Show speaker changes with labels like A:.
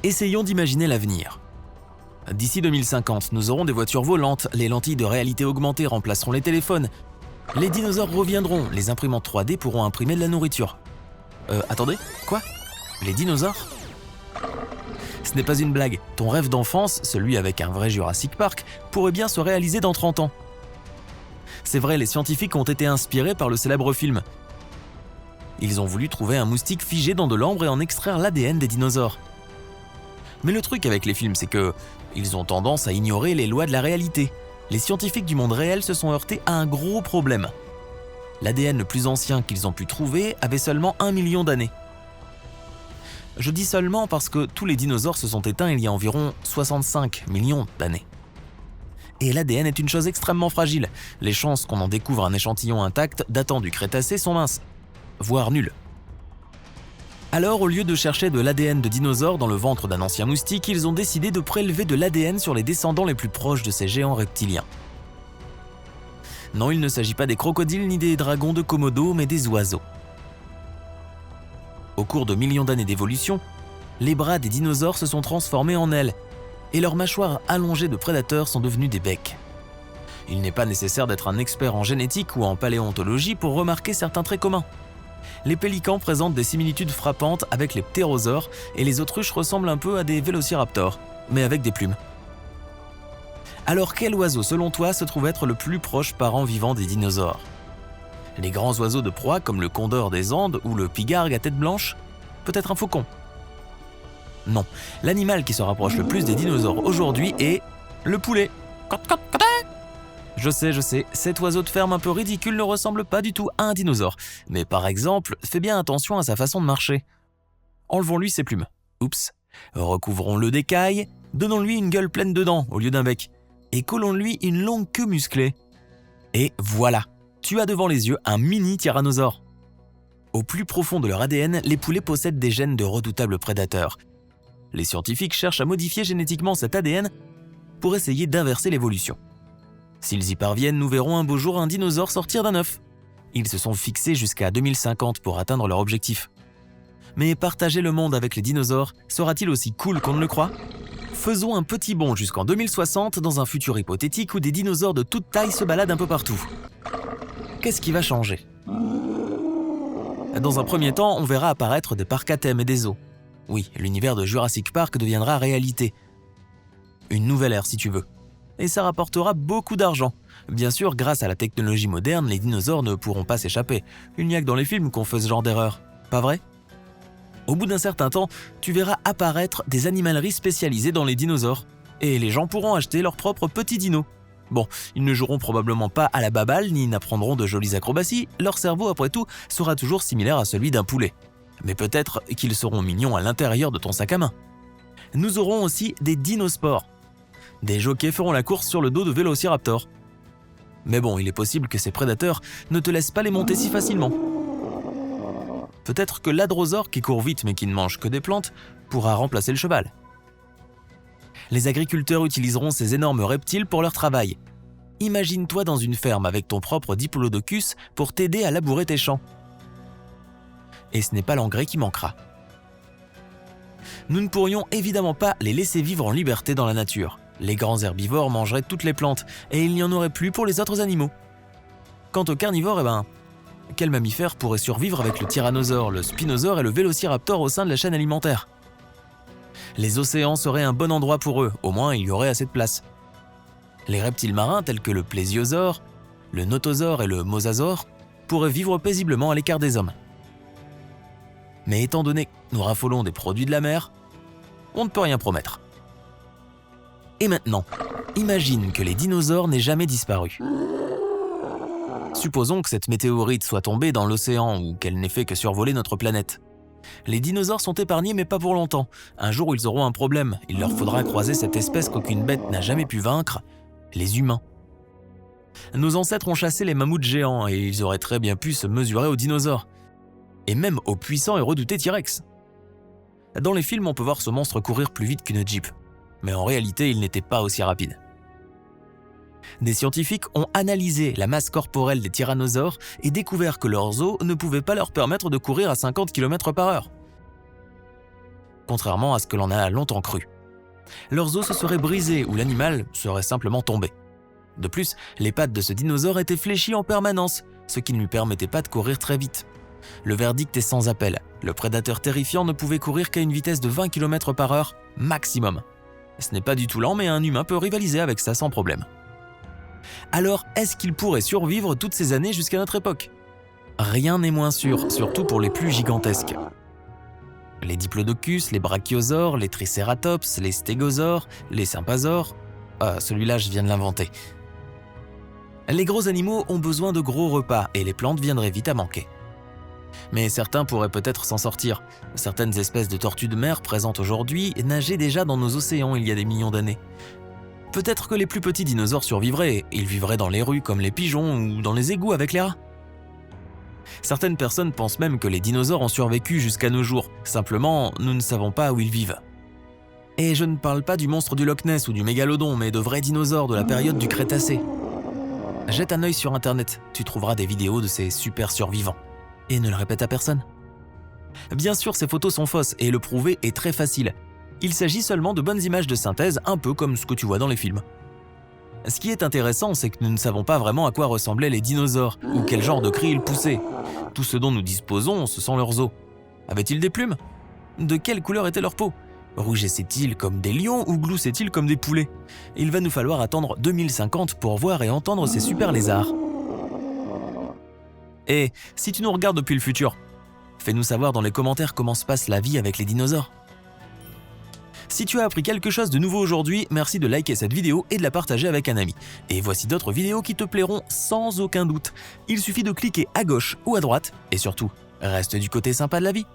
A: Essayons d'imaginer l'avenir. D'ici 2050, nous aurons des voitures volantes, les lentilles de réalité augmentée remplaceront les téléphones, les dinosaures reviendront, les imprimantes 3D pourront imprimer de la nourriture. Attendez, quoi ? Les dinosaures ? Ce n'est pas une blague, ton rêve d'enfance, celui avec un vrai Jurassic Park, pourrait bien se réaliser dans 30 ans. C'est vrai, les scientifiques ont été inspirés par le célèbre film. Ils ont voulu trouver un moustique figé dans de l'ambre et en extraire l'ADN des dinosaures. Mais le truc avec les films, c'est que ils ont tendance à ignorer les lois de la réalité. Les scientifiques du monde réel se sont heurtés à un gros problème. L'ADN le plus ancien qu'ils ont pu trouver avait seulement 1 million d'années. Je dis seulement parce que tous les dinosaures se sont éteints il y a environ 65 millions d'années. Et l'ADN est une chose extrêmement fragile. Les chances qu'on en découvre un échantillon intact datant du Crétacé sont minces, voire nulles. Alors, au lieu de chercher de l'ADN de dinosaures dans le ventre d'un ancien moustique, ils ont décidé de prélever de l'ADN sur les descendants les plus proches de ces géants reptiliens. Non, il ne s'agit pas des crocodiles ni des dragons de Komodo, mais des oiseaux. Au cours de millions d'années d'évolution, les bras des dinosaures se sont transformés en ailes, et leurs mâchoires allongées de prédateurs sont devenues des becs. Il n'est pas nécessaire d'être un expert en génétique ou en paléontologie pour remarquer certains traits communs. Les pélicans présentent des similitudes frappantes avec les ptérosaures et les autruches ressemblent un peu à des vélociraptors, mais avec des plumes. Alors quel oiseau, selon toi, se trouve être le plus proche parent vivant des dinosaures ? Les grands oiseaux de proie comme le condor des Andes ou le pigargue à tête blanche ? Peut-être un faucon ? Non, l'animal qui se rapproche le plus des dinosaures aujourd'hui est le poulet. Je sais, cet oiseau de ferme un peu ridicule ne ressemble pas du tout à un dinosaure. Mais par exemple, fais bien attention à sa façon de marcher. Enlevons-lui ses plumes. Oups. Recouvrons-le d'écailles, donnons-lui une gueule pleine de dents au lieu d'un bec. Et collons-lui une longue queue musclée. Et voilà, tu as devant les yeux un mini tyrannosaure. Au plus profond de leur ADN, les poulets possèdent des gènes de redoutables prédateurs. Les scientifiques cherchent à modifier génétiquement cet ADN pour essayer d'inverser l'évolution. S'ils y parviennent, nous verrons un beau jour un dinosaure sortir d'un œuf. Ils se sont fixés jusqu'à 2050 pour atteindre leur objectif. Mais partager le monde avec les dinosaures sera-t-il aussi cool qu'on ne le croit ? Faisons un petit bond jusqu'en 2060 dans un futur hypothétique où des dinosaures de toute taille se baladent un peu partout. Qu'est-ce qui va changer ? Dans un premier temps, on verra apparaître des parcs à thème et des zoos. Oui, l'univers de Jurassic Park deviendra réalité. Une nouvelle ère si tu veux. Et ça rapportera beaucoup d'argent. Bien sûr, grâce à la technologie moderne, les dinosaures ne pourront pas s'échapper. Il n'y a que dans les films qu'on fait ce genre d'erreur. Pas vrai ? Au bout d'un certain temps, tu verras apparaître des animaleries spécialisées dans les dinosaures. Et les gens pourront acheter leurs propres petits dinos. Bon, ils ne joueront probablement pas à la baballe ni n'apprendront de jolies acrobaties. Leur cerveau, après tout, sera toujours similaire à celui d'un poulet. Mais peut-être qu'ils seront mignons à l'intérieur de ton sac à main. Nous aurons aussi des dinosports. Des jockeys feront la course sur le dos de vélociraptors. Mais bon, il est possible que ces prédateurs ne te laissent pas les monter si facilement. Peut-être que l'hadrosaure, qui court vite mais qui ne mange que des plantes, pourra remplacer le cheval. Les agriculteurs utiliseront ces énormes reptiles pour leur travail. Imagine-toi dans une ferme avec ton propre diplodocus pour t'aider à labourer tes champs. Et ce n'est pas l'engrais qui manquera. Nous ne pourrions évidemment pas les laisser vivre en liberté dans la nature. Les grands herbivores mangeraient toutes les plantes et il n'y en aurait plus pour les autres animaux. Quant aux carnivores, quel mammifère pourrait survivre avec le tyrannosaure, le spinosaure et le vélociraptor au sein de la chaîne alimentaire ? Les océans seraient un bon endroit pour eux, au moins il y aurait assez de place. Les reptiles marins tels que le plésiosaure, le notosaure et le mosasaure pourraient vivre paisiblement à l'écart des hommes. Mais étant donné que nous raffolons des produits de la mer, on ne peut rien promettre. Et maintenant, imagine que les dinosaures n'aient jamais disparu. Supposons que cette météorite soit tombée dans l'océan ou qu'elle n'ait fait que survoler notre planète. Les dinosaures sont épargnés mais pas pour longtemps. Un jour où ils auront un problème, il leur faudra croiser cette espèce qu'aucune bête n'a jamais pu vaincre, les humains. Nos ancêtres ont chassé les mammouths géants et ils auraient très bien pu se mesurer aux dinosaures. Et même au puissant et redouté T-Rex. Dans les films, on peut voir ce monstre courir plus vite qu'une Jeep. Mais en réalité, il n'était pas aussi rapide. Des scientifiques ont analysé la masse corporelle des tyrannosaures et découvert que leurs os ne pouvaient pas leur permettre de courir à 50 km/h. contrairement à ce que l'on a longtemps cru. Leurs os se seraient brisés ou l'animal serait simplement tombé. De plus, les pattes de ce dinosaure étaient fléchies en permanence, ce qui ne lui permettait pas de courir très vite. Le verdict est sans appel. Le prédateur terrifiant ne pouvait courir qu'à une vitesse de 20 km/h maximum. Ce n'est pas du tout lent, mais un humain peut rivaliser avec ça sans problème. Alors, est-ce qu'il pourrait survivre toutes ces années jusqu'à notre époque? Rien n'est moins sûr, surtout pour les plus gigantesques. Les diplodocus, les brachiosaures, les tricératops, les stégosaures, les sympasaures… Ah, celui-là, je viens de l'inventer. Les gros animaux ont besoin de gros repas et les plantes viendraient vite à manquer. Mais certains pourraient peut-être s'en sortir. Certaines espèces de tortues de mer présentes aujourd'hui nageaient déjà dans nos océans il y a des millions d'années. Peut-être que les plus petits dinosaures survivraient, ils vivraient dans les rues comme les pigeons ou dans les égouts avec les rats. Certaines personnes pensent même que les dinosaures ont survécu jusqu'à nos jours, simplement nous ne savons pas où ils vivent. Et je ne parle pas du monstre du Loch Ness ou du mégalodon, mais de vrais dinosaures de la période du Crétacé. Jette un œil sur internet, tu trouveras des vidéos de ces super survivants. Et ne le répète à personne. Bien sûr, ces photos sont fausses et le prouver est très facile. Il s'agit seulement de bonnes images de synthèse, un peu comme ce que tu vois dans les films. Ce qui est intéressant, c'est que nous ne savons pas vraiment à quoi ressemblaient les dinosaures ou quel genre de cris ils poussaient. Tout ce dont nous disposons, ce sont leurs os. Avaient-ils des plumes? De quelle couleur était leur peau? Rougissaient-ils comme des lions ou gloussaient-ils comme des poulets? Il va nous falloir attendre 2050 pour voir et entendre ces super lézards. Et si tu nous regardes depuis le futur, fais-nous savoir dans les commentaires comment se passe la vie avec les dinosaures. Si tu as appris quelque chose de nouveau aujourd'hui, merci de liker cette vidéo et de la partager avec un ami. Et voici d'autres vidéos qui te plairont sans aucun doute. Il suffit de cliquer à gauche ou à droite et surtout, reste du côté sympa de la vie.